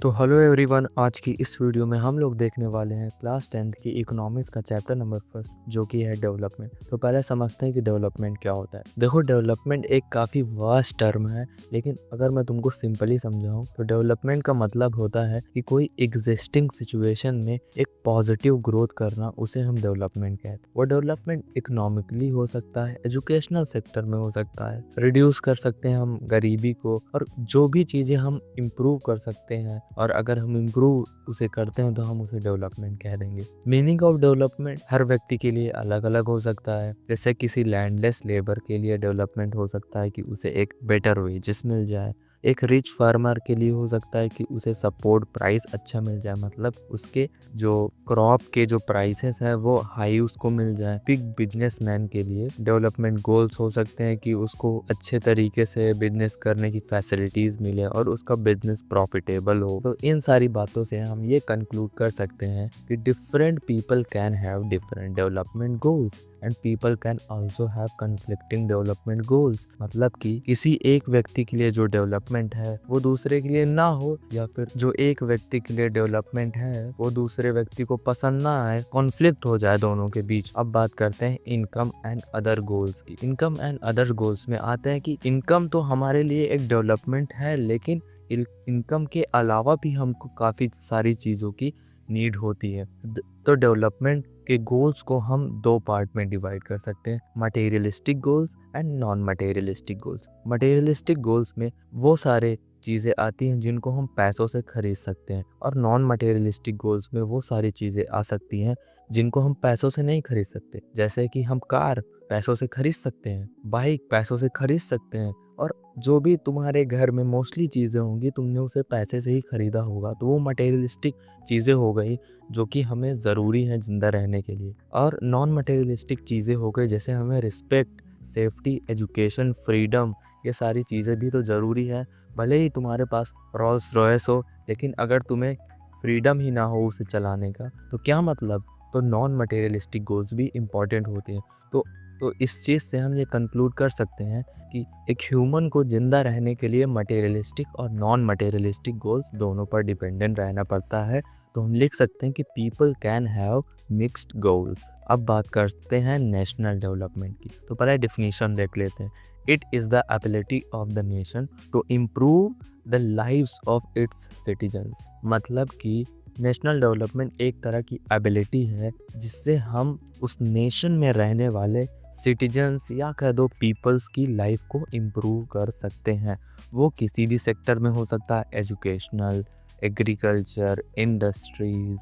तो hello everyone, आज की इस वीडियो में हम लोग देखने वाले हैं क्लास 10th की इकोनॉमिक्स का चैप्टर नंबर फर्स्ट, जो कि है डेवलपमेंट। तो पहले समझते हैं कि डेवलपमेंट क्या होता है। देखो, डेवलपमेंट एक काफ़ी वास्ट टर्म है, लेकिन अगर मैं तुमको सिंपली समझाऊं तो डेवलपमेंट का मतलब होता है कि कोई एग्जिस्टिंग सिचुएशन में एक पॉजिटिव ग्रोथ करना, उसे हम डेवलपमेंट कहते हैं। वो डेवलपमेंट इकोनॉमिकली हो सकता है, एजुकेशनल सेक्टर में हो सकता है, रिड्यूस कर सकते हैं हम गरीबी को, और जो भी चीज़ें हम इम्प्रूव कर सकते हैं, और अगर हम इम्प्रूव उसे करते हैं तो हम उसे डेवलपमेंट कह देंगे। मीनिंग ऑफ डेवलपमेंट हर व्यक्ति के लिए अलग अलग हो सकता है। जैसे किसी लैंडलेस लेबर के लिए डेवलपमेंट हो सकता है कि उसे एक बेटर वेजेस मिल जाए। एक रिच फार्मर के लिए हो सकता है कि उसे सपोर्ट प्राइस अच्छा मिल जाए, मतलब उसके जो क्रॉप के जो प्राइसेस है वो हाई उसको मिल जाए। बिग बिजनेसमैन के लिए डेवलपमेंट गोल्स हो सकते हैं कि उसको अच्छे तरीके से बिजनेस करने की फैसिलिटीज मिले और उसका बिजनेस प्रॉफिटेबल हो। तो इन सारी बातों से हम ये कंक्लूड कर सकते हैं कि different people can have different development goals and people can also have conflicting development goals. मतलब कि किसी एक व्यक्ति के लिए जो डेवलपमेंट है वो दूसरे के लिए ना हो, या फिर जो एक व्यक्ति के लिए डेवलपमेंट है वो दूसरे व्यक्ति को पसंद ना आए, कॉन्फ्लिक्ट हो जाए दोनों के बीच। अब बात करते हैं इनकम एंड अदर गोल्स की। इनकम एंड अदर गोल्स में आते हैं कि इनकम तो हमारे लिए एक डेवलपमेंट है, लेकिन इनकम के अलावा भी हमको काफ़ी सारी चीज़ों की नीड होती है। तो डेवलपमेंट के गोल्स को हम दो पार्ट में डिवाइड कर सकते हैं, materialistic goals and non materialistic goals. Materialistic goals में वो सारे चीज़ें आती हैं जिनको हम पैसों से खरीद सकते हैं, और नॉन मटेरियलिस्टिक गोल्स में वो सारी चीज़ें आ सकती हैं जिनको हम पैसों से नहीं खरीद सकते। जैसे कि हम कार पैसों से खरीद सकते हैं, बाइक पैसों से खरीद सकते हैं, और जो भी तुम्हारे घर में मोस्टली चीज़ें होंगी तुमने उसे पैसे से ही खरीदा होगा। तो वो मटेरियलिस्टिक चीज़ें हो गई जो कि हमें ज़रूरी है ज़िंदा रहने के लिए। और नॉन मटेरियलिस्टिक चीज़ें हो गई जैसे हमें रिस्पेक्ट, सेफ्टी, एजुकेशन, फ्रीडम, ये सारी चीज़ें भी तो ज़रूरी है। भले ही तुम्हारे पास रोल्स रॉयस हो, लेकिन अगर तुम्हें फ्रीडम ही ना हो उसे चलाने का तो क्या मतलब। तो नॉन मटेरियलिस्टिक गोल्स भी इम्पॉर्टेंट होती हैं। तो इस चीज़ से हम ये कंक्लूड कर सकते हैं कि एक ह्यूमन को ज़िंदा रहने के लिए मटेरियलिस्टिक और नॉन मटेरियलिस्टिक गोल्स दोनों पर डिपेंडेंट रहना पड़ता है। तो हम लिख सकते हैं कि people can have mixed goals. अब बात करते हैं नेशनल डेवलपमेंट की। तो पहले डेफिनेशन देख लेते हैं। It is the ability of the nation to improve the lives of its citizens. मतलब कि नेशनल डेवलपमेंट एक तरह की एबिलिटी है जिससे हम उस नेशन में रहने वाले सिटीजन्स या कह दो पीपल्स की लाइफ को इम्प्रूव कर सकते हैं। वो किसी भी सेक्टर में हो सकता है, educational, agriculture, industries,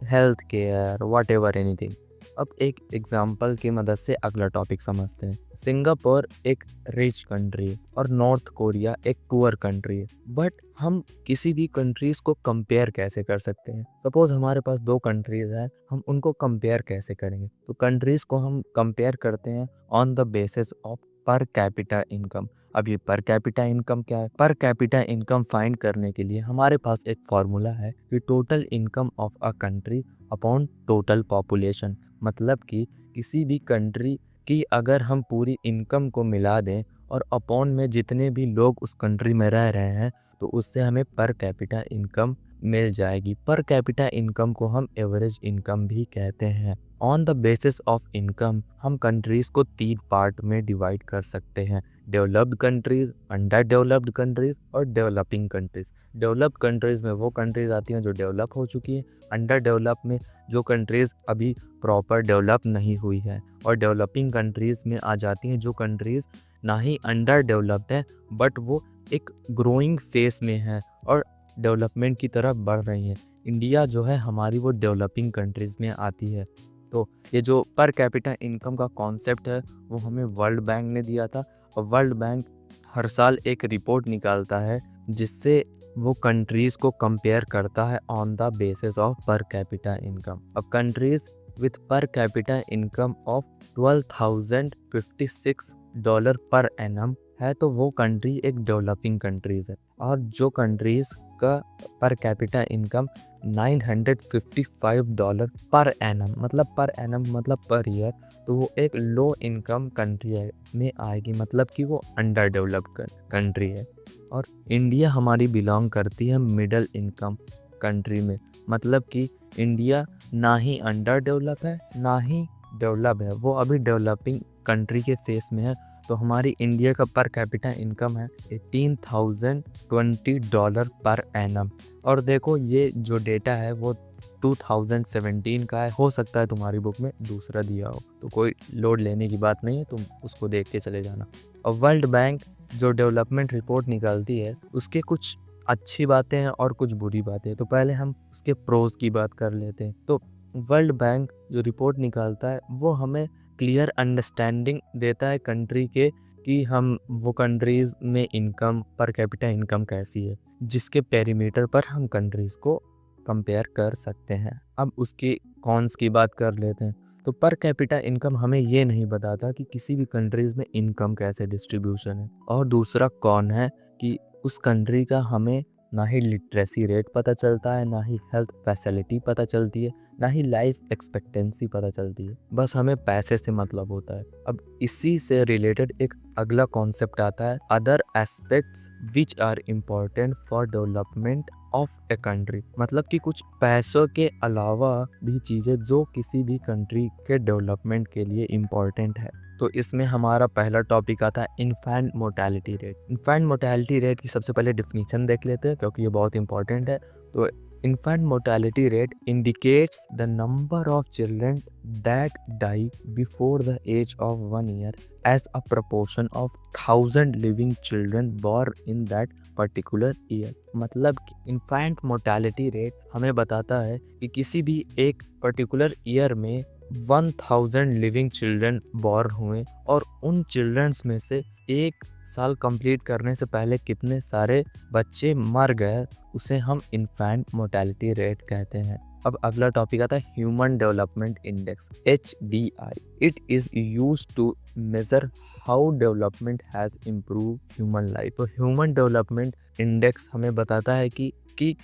health care, what ever anything. अब एक एग्जाम्पल की मदद से अगला टॉपिक समझते हैं। सिंगापुर एक रिच कंट्री है और नॉर्थ कोरिया एक पुअर कंट्री है, बट हम किसी भी कंट्रीज को कंपेयर कैसे कर सकते हैं। सपोज हमारे पास दो कंट्रीज हैं, हम उनको कंपेयर कैसे करेंगे। तो कंट्रीज को हम कंपेयर करते हैं on the basis of per capita income. अब ये पर कैपिटा इनकम क्या है? पर कैपिटा इनकम फाइंड करने के लिए हमारे पास एक फॉर्मूला है कि total income of a country upon total population. मतलब कि किसी भी कंट्री की अगर हम पूरी इनकम को मिला दें और अपॉन में जितने भी लोग उस कंट्री में रह रहे हैं, तो उससे हमें पर कैपिटा इनकम मिल जाएगी। पर कैपिटा इनकम को हम एवरेज इनकम भी कहते हैं। On the basis of income हम कंट्रीज को तीन पार्ट में डिवाइड कर सकते हैं: developed countries, under developed countries और डेवलपिंग कंट्रीज। डेवलप्ड कंट्रीज में वो कंट्रीज आती हैं जो डेवलप हो चुकी हैं, अंडर डेवलप में जो कंट्रीज अभी प्रॉपर डेवलप नहीं हुई है, और डेवलपिंग कंट्रीज में आ जाती हैं जो कंट्रीज ना ही अंडर डेवलप्ड है बट वो एक ग्रोइंग फेस में है और डेवलपमेंट की तरफ बढ़ रही हैं। इंडिया जो है हमारी वो डेवलपिंग कंट्रीज़ में आती है। तो ये जो पर कैपिटा इनकम का कॉन्सेप्ट है वो हमें वर्ल्ड बैंक ने दिया था, और वर्ल्ड बैंक हर साल एक रिपोर्ट निकालता है जिससे वो कंट्रीज़ को कंपेयर करता है on the basis of per capita income. अब countries with per capita income of $12,056 per annum है तो वो कंट्री एक डेवलपिंग कंट्रीज है। और जो कंट्रीज़ का पर कैपिटा इनकम $955 पर एनम, मतलब पर एनम मतलब पर ईयर, तो वो एक लो इनकम कंट्री में आएगी, मतलब कि वो अंडर डेवलप्ड कंट्री है। और इंडिया हमारी बिलोंग करती है मिडिल इनकम कंट्री में, मतलब कि इंडिया ना ही अंडर डेवलप है ना ही डेवलप है, वो अभी डेवलपिंग कंट्री के फेस में है। तो हमारी इंडिया का पर कैपिटा इनकम है $18,020 पर एनम। और देखो ये जो डेटा है वो 2017 का है, हो सकता है तुम्हारी बुक में दूसरा दिया हो, तो कोई लोड लेने की बात नहीं है, तुम उसको देख के चले जाना। और वर्ल्ड बैंक जो डेवलपमेंट रिपोर्ट निकालती है उसके कुछ अच्छी बातें हैं और कुछ बुरी बातें हैं। तो पहले हम उसके प्रोज की बात कर लेते हैं। तो वर्ल्ड बैंक जो रिपोर्ट निकालता है वो हमें क्लियर अंडरस्टैंडिंग देता है कंट्री के, कि हम वो कंट्रीज़ में इनकम पर कैपिटा इनकम कैसी है, जिसके पेरीमीटर पर हम कंट्रीज़ को कंपेयर कर सकते हैं। अब उसकी कॉन्स की बात कर लेते हैं। तो पर कैपिटा इनकम हमें ये नहीं बताता कि किसी भी कंट्रीज़ में इनकम कैसे डिस्ट्रीब्यूशन है। और दूसरा कौन है कि उस कंट्री का हमें ना ही लिटरेसी रेट पता चलता है, ना ही हेल्थ फैसिलिटी पता चलती है, ना ही लाइफ एक्सपेक्टेंसी पता चलती है, बस हमें पैसे से मतलब होता है। अब इसी से रिलेटेड एक अगला कॉन्सेप्ट आता है other aspects which are important for development of a country, मतलब कि कुछ पैसों के अलावा भी चीज़ें जो किसी भी कंट्री के डेवलपमेंट के लिए इम्पोर्टेंट है। तो इसमें हमारा पहला टॉपिक आता है infant mortality rate. Infant mortality rate की सबसे पहले डिफिनीशन देख लेते हैं क्योंकि ये बहुत इंपॉर्टेंट है। तो infant mortality rate indicates the number of children that die before the age of 1 year as a proportion of 1000 living children born in that particular year। मतलब infant mortality rate हमें बताता है कि किसी भी एक पर्टिकुलर ईयर में 1000 living children born हुए और उन चिल्ड्रंस में से एक साल कंप्लीट करने से पहले कितने सारे बच्चे मर गए, उसे हम इन्फेंट मोर्टेलिटी रेट कहते हैं। अब अगला टॉपिक आता है human development index HDI। It is used to measure how development has improve human life. तो ह्यूमन डेवलपमेंट इंडेक्स हमें बताता है कि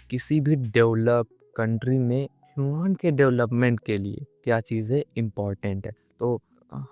किसी भी डेवलप कंट्री में ह्यूमन के डेवलपमेंट के लिए क्या चीज़ें इम्पॉर्टेंट है। तो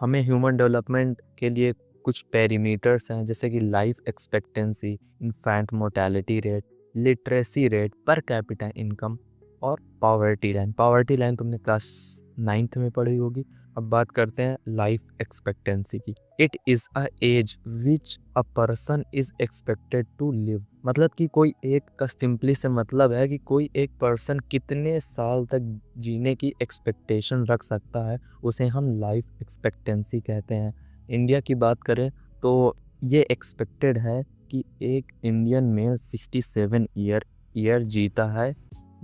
हमें ह्यूमन डेवलपमेंट के लिए कुछ पैरामीटर्स हैं, जैसे कि life expectancy, infant mortality rate, literacy rate, per capita income और पॉवर्टी लाइन। पॉवर्टी लाइन तुमने क्लास 9th में पढ़ी होगी। अब बात करते हैं लाइफ एक्सपेक्टेंसी की। It is a age which a person is expected to live, मतलब कि कोई एक का सिंपली से मतलब है कि कोई एक पर्सन कितने साल तक जीने की एक्सपेक्टेशन रख सकता है, उसे हम लाइफ एक्सपेक्टेंसी कहते हैं। इंडिया की बात करें तो ये एक्सपेक्टेड है कि एक इंडियन मेल 67 ईयर जीता है,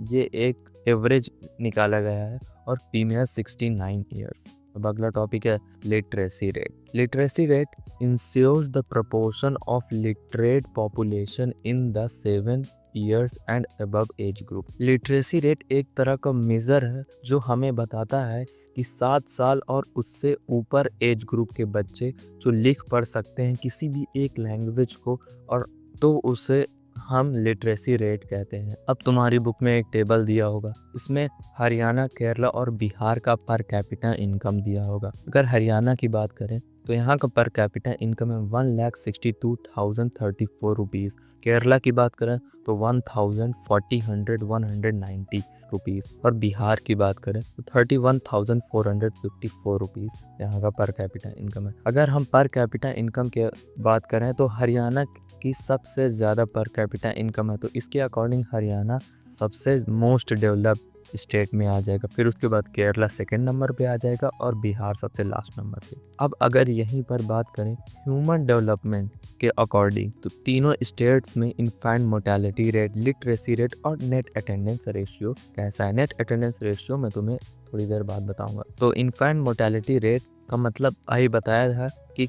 ये एक एवरेज निकाला गया है, और फीमेल 69 ईयर्स। अब अगला टॉपिक है literacy rate. Literacy rate ensures the proportion of literate population in the 7 years and above age group. Literacy rate एक तरह का मेज़र है जो हमें बताता है कि 7 साल और उससे ऊपर एज ग्रुप के बच्चे जो लिख पढ़ सकते हैं किसी भी एक लैंग्वेज को, और तो उसे हम लिटरेसी रेट कहते हैं। अब तुम्हारी बुक में एक टेबल दिया होगा, इसमें हरियाणा, केरला और बिहार का पर कैपिटा इनकम दिया होगा। अगर हरियाणा की बात करें तो यहाँ का पर कैपिटा इनकम है 1,62,034 रुपीज़। केरला की बात करें तो 1,190 रुपीज़, और बिहार की बात करें तो 31,454 रुपीज़ यहाँ का पर कैपिटा इनकम है। अगर हम पर कैपिटा इनकम की बात करें तो हरियाणा की सबसे ज़्यादा पर कैपिटा इनकम है, तो इसके अकॉर्डिंग हरियाणा सबसे मोस्ट डेवलप्ड स्टेट में आ जाएगा। फिर उसके बाद केरला सेकंड नंबर पे आ जाएगा और बिहार सबसे लास्ट नंबर पे। अब अगर यहीं पर बात करें ह्यूमन डेवलपमेंट के अकॉर्डिंग तो तीनों स्टेट्स में infant mortality rate, literacy rate और नेट अटेंडेंस रेशियो कैसा है। नेट अटेंडेंस रेशियो मैं तुम्हें थोड़ी देर बाद बताऊंगा। तो इन्फेंट मोर्टेलिटी रेट का मतलब आई बताया था कि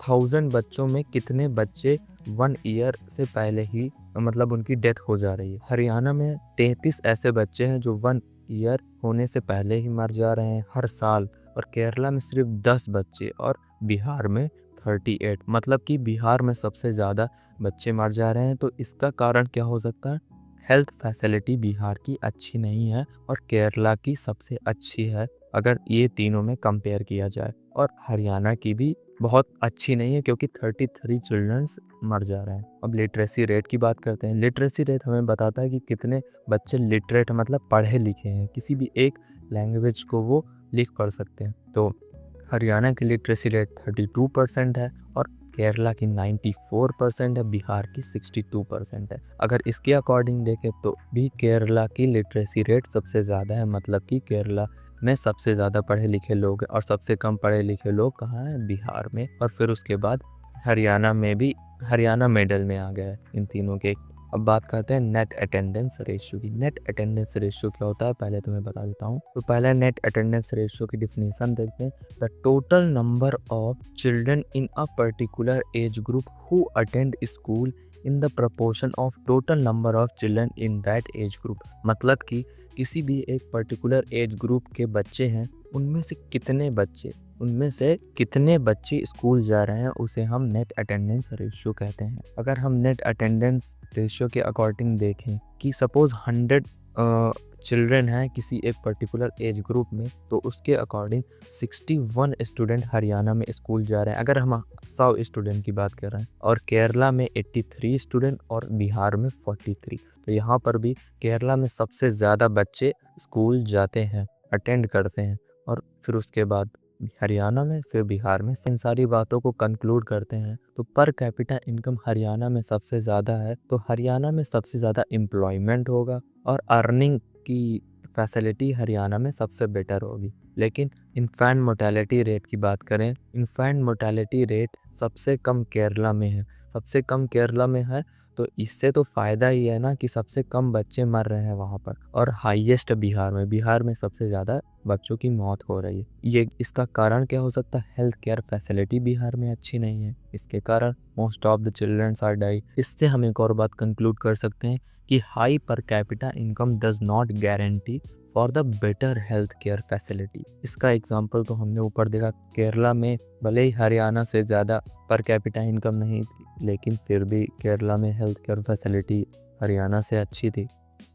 1000 बच्चों में कितने बच्चे 1 ईयर से पहले ही मतलब उनकी डेथ हो जा रही है। हरियाणा में 33 ऐसे बच्चे हैं जो 1 ईयर होने से पहले ही मर जा रहे हैं हर साल, और केरला में सिर्फ 10 बच्चे, और बिहार में 38, मतलब कि बिहार में सबसे ज़्यादा बच्चे मर जा रहे हैं। तो इसका कारण क्या हो सकता है? हेल्थ फैसिलिटी बिहार की अच्छी नहीं है और केरला की सबसे अच्छी है अगर ये तीनों में कंपेयर किया जाए। और हरियाणा की भी बहुत अच्छी नहीं है क्योंकि 33 चिल्ड्रंस मर जा रहे हैं। अब लिटरेसी रेट की बात करते हैं। लिटरेसी रेट हमें बताता है कि कितने बच्चे लिटरेट मतलब पढ़े लिखे हैं, किसी भी एक लैंग्वेज को वो लिख पढ़ सकते हैं। तो हरियाणा की लिटरेसी रेट 32% है और केरला की 94% है, बिहार की 62% है। अगर इसके अकॉर्डिंग देखें तो भी केरला की लिटरेसी रेट सबसे ज़्यादा है, मतलब कि केरला में सबसे ज़्यादा पढ़े लिखे लोग हैं और सबसे कम पढ़े लिखे लोग कहाँ हैं? बिहार में। और फिर उसके बाद हरियाणा में भी, हरियाणा मिडल में आ गया है इन तीनों के। अब बात करते हैं नेट अटेंडेंस रेशियो की। नेट अटेंडेंस रेशियो क्या होता है पहले तुम्हें बता देता हूँ। तो पहले नेट अटेंडेंस रेशियो की डिफिनेशन देखते हैं। The total number of children in a particular age group who attend school in the proportion of total number of children in that age group. मतलब कि किसी भी एक पर्टिकुलर एज ग्रुप के बच्चे हैं, उनमें से कितने बच्चे स्कूल जा रहे हैं, उसे हम नेट अटेंडेंस रेशियो कहते हैं। अगर हम नेट अटेंडेंस रेशियो के अकॉर्डिंग देखें कि सपोज 100 चिल्ड्रन हैं किसी एक पर्टिकुलर एज ग्रुप में, तो उसके अकॉर्डिंग 61 स्टूडेंट हरियाणा में स्कूल जा रहे हैं अगर हम 100 स्टूडेंट की बात कर रहे हैं, और केरला में 83 स्टूडेंट और बिहार में 43। तो यहाँ पर भी केरला में सबसे ज़्यादा बच्चे स्कूल जाते हैं, अटेंड करते हैं, और फिर उसके बाद हरियाणा में, फिर बिहार में। इन सारी बातों को कंक्लूड करते हैं तो पर कैपिटा इनकम हरियाणा में सबसे ज़्यादा है, तो हरियाणा में सबसे ज़्यादा एम्प्लॉयमेंट होगा और अर्निंग की फैसिलिटी हरियाणा में सबसे बेटर होगी। लेकिन इन्फेंट मोर्टेलिटी रेट की बात करें, इन्फेंट मोर्टेलिटी रेट सबसे कम केरला में है, सबसे कम केरला में है। तो इससे तो फ़ायदा ही है ना कि सबसे कम बच्चे मर रहे हैं वहाँ पर, और हाईएस्ट बिहार में सबसे ज़्यादा बच्चों की मौत हो रही है। ये इसका कारण क्या हो सकता है? हेल्थ केयर फैसिलिटी बिहार में अच्छी नहीं है, इसके कारण most of the childrens are die. इससे हम एक और बात कंक्लूड कर सकते हैं कि हाई पर capita income does not guarantee for the better health care facility. इसका एग्जाम्पल तो हमने ऊपर देखा, केरला में भले ही हरियाणा से ज़्यादा पर कैपिटा इनकम नहीं थी, लेकिन फिर भी केरला में हेल्थ केयर फैसिलिटी हरियाणा से अच्छी थी।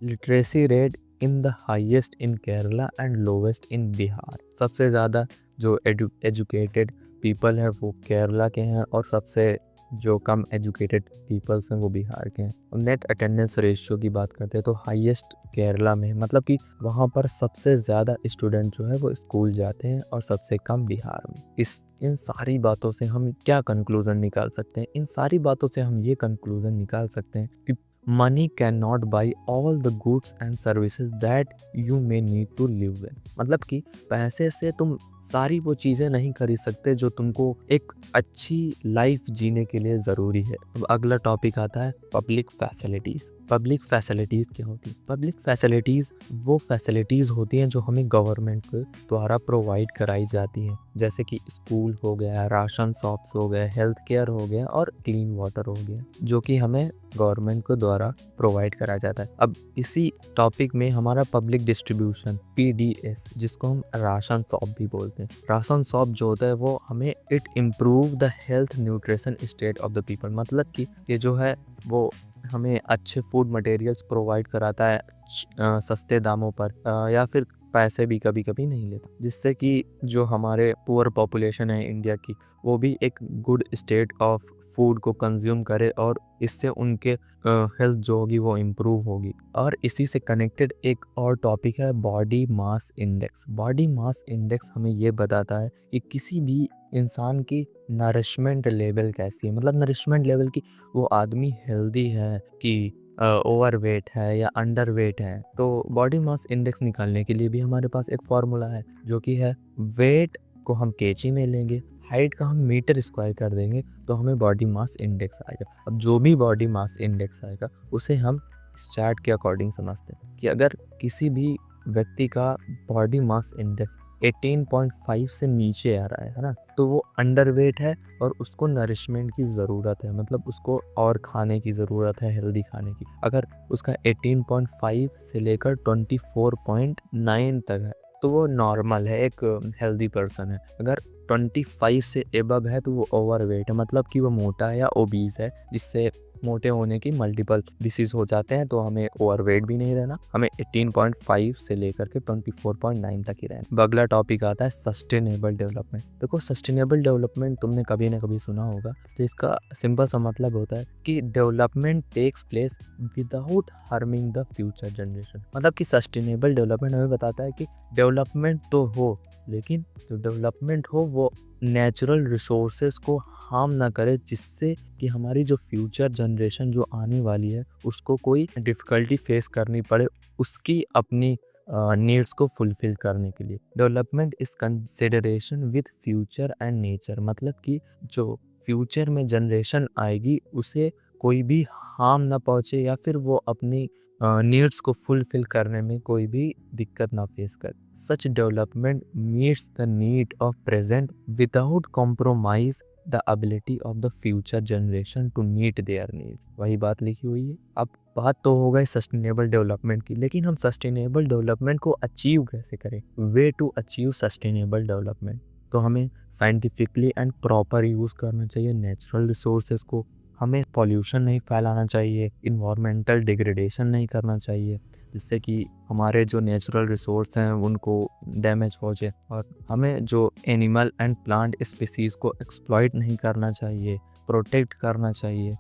Literacy rate in the highest in Kerala and lowest इन बिहार। सबसे ज़्यादा जो एजुकेटेड पीपल है वो केरला के हैं और सबसे जो कम एजुकेटेड पीपल्स हैं वो बिहार के हैं। और नेट अटेंडेंस रेशियो की बात करते हैं तो हाईएस्ट केरला में, मतलब कि वहाँ पर सबसे ज़्यादा स्टूडेंट जो है वो स्कूल जाते हैं और सबसे कम बिहार में। इन सारी बातों से हम क्या कंक्लूजन निकाल सकते हैं? इन सारी बातों से हम ये कंक्लूजन निकाल सकते हैं कि money can not buy all the goods and services that you may need to live with. मतलब कि पैसे से तुम सारी वो चीज़ें नहीं खरीद सकते जो तुमको एक अच्छी लाइफ जीने के लिए ज़रूरी है। अब अगला टॉपिक आता है पब्लिक फैसिलिटीज़। पब्लिक फैसिलिटीज़ क्या होती है? पब्लिक फैसिलिटीज़ वो फैसिलिटीज़ होती हैं जो हमें गवर्नमेंट के द्वारा प्रोवाइड कराई जाती हैं, जैसे कि स्कूल हो गया, राशन शॉप्स हो गए, हेल्थ केयर हो गया और क्लीन वाटर हो गया, जो कि हमें गवर्नमेंट के द्वारा प्रोवाइड कराया जाता है। अब इसी टॉपिक में हमारा पब्लिक डिस्ट्रीब्यूशन PDS, जिसको हम राशन शॉप भी बोलते हैं। राशन शॉप जो होता है वो हमें it improve the health nutrition state of the people. मतलब कि ये जो है वो हमें अच्छे फूड मटेरियल्स प्रोवाइड कराता है सस्ते दामों पर, या फिर पैसे भी कभी कभी नहीं लेता, जिससे कि जो हमारे पुअर पॉपुलेशन है इंडिया की, वो भी एक गुड स्टेट ऑफ फूड को कंज्यूम करे और इससे उनके हेल्थ जो होगी वो इम्प्रूव होगी। और इसी से कनेक्टेड एक और टॉपिक है body mass index. Body mass index हमें ये बताता है कि किसी भी इंसान की नरिशमेंट लेवल कैसी है, मतलब नरिशमेंट लेवल की वो आदमी हेल्दी है कि ओवर वेट है या अंडर वेट है। तो बॉडी मास इंडेक्स निकालने के लिए भी हमारे पास एक फॉर्मूला है, जो कि है वेट को हम केजी में लेंगे, हाइट का हम मीटर स्क्वायर कर देंगे, तो हमें बॉडी मास इंडेक्स आएगा। अब जो भी बॉडी मास इंडेक्स आएगा उसे हम इस चार्ट के अकॉर्डिंग समझते हैं कि अगर किसी भी व्यक्ति का बॉडी मास इंडेक्स 18.5 से नीचे आ रहा है ना, तो वो अंडरवेट है और उसको नरिशमेंट की ज़रूरत है, मतलब उसको और खाने की ज़रूरत है, हेल्दी खाने की। अगर उसका 18.5 से लेकर 24.9 तक है तो वो नॉर्मल है, एक हेल्दी पर्सन है। अगर 25 से एबव है तो वो ओवरवेट है, मतलब कि वो मोटा है या ओबीज है, जिससे मोटे होने की मल्टीपल डिसीज हो जाते हैं। तो हमें ओवरवेट भी नहीं रहना, हमें 18.5 से लेकर के 24.9 तक ही रहना। अगला टॉपिक आता है सस्टेनेबल डेवलपमेंट। देखो सस्टेनेबल डेवलपमेंट तुमने कभी ना कभी सुना होगा, तो इसका सिंपल सा मतलब होता है कि development takes place without harming the future generation. मतलब कि सस्टेनेबल डेवलपमेंट हमें बताता है कि डेवलपमेंट तो हो, लेकिन जो डेवलपमेंट हो वो नेचुरल रिसोर्सेज को हार्म ना करे, जिससे कि हमारी जो फ्यूचर जनरेशन जो आने वाली है उसको कोई डिफ़िकल्टी फेस करनी पड़े उसकी अपनी नीड्स को फुलफिल करने के लिए। Development is consideration with future and nature, मतलब कि जो फ्यूचर में जनरेशन आएगी उसे कोई भी हार्म ना पहुँचे या फिर वो अपनी नीड्स को फुलफिल करने में कोई भी दिक्कत ना फेस करे। Such development meets the need of present without compromise the ability of the future generation to meet their needs. वही बात लिखी हुई है। अब बात तो हो गई सस्टेनेबल डेवलपमेंट की, लेकिन हम सस्टेनेबल डेवलपमेंट को अचीव कैसे करें? Way to achieve sustainable development, तो हमें साइंटिफिकली एंड प्रॉपर यूज़ करना चाहिए नेचुरल रिसोर्सेज को, हमें पॉल्यूशन नहीं फैलाना चाहिए, इन्वायरमेंटल डिग्रेडेशन नहीं करना चाहिए जिससे कि हमारे जो नेचुरल रिसोर्स हैं उनको डैमेज पहुँचे, और हमें जो एनिमल एंड प्लांट स्पीसीज़ को एक्सप्लॉइट नहीं करना चाहिए, प्रोटेक्ट करना चाहिए।